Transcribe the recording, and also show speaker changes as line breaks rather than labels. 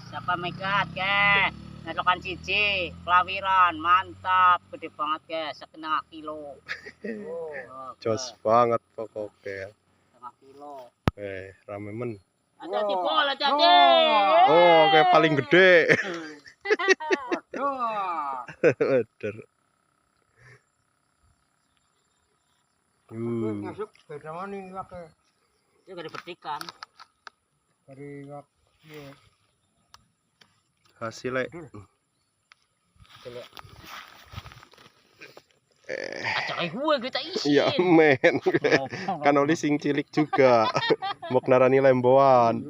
Siapa megat ke? Ngelokan siji, kelawiran, mantap, gede banget ke, setengah kilo.
Jos banget pokoknya.
Setengah kilo.
Rame men.
Hati-hati pol, hati-hati.
Oh, oke paling gede. Waduh.
Masuk beda mana ini pakai?
Itu gak dipetikan.
Dari
Hasilnya.
Acak gue kita isi.
Iya men. Kan oli sing cilik juga. Mau narani lemboan.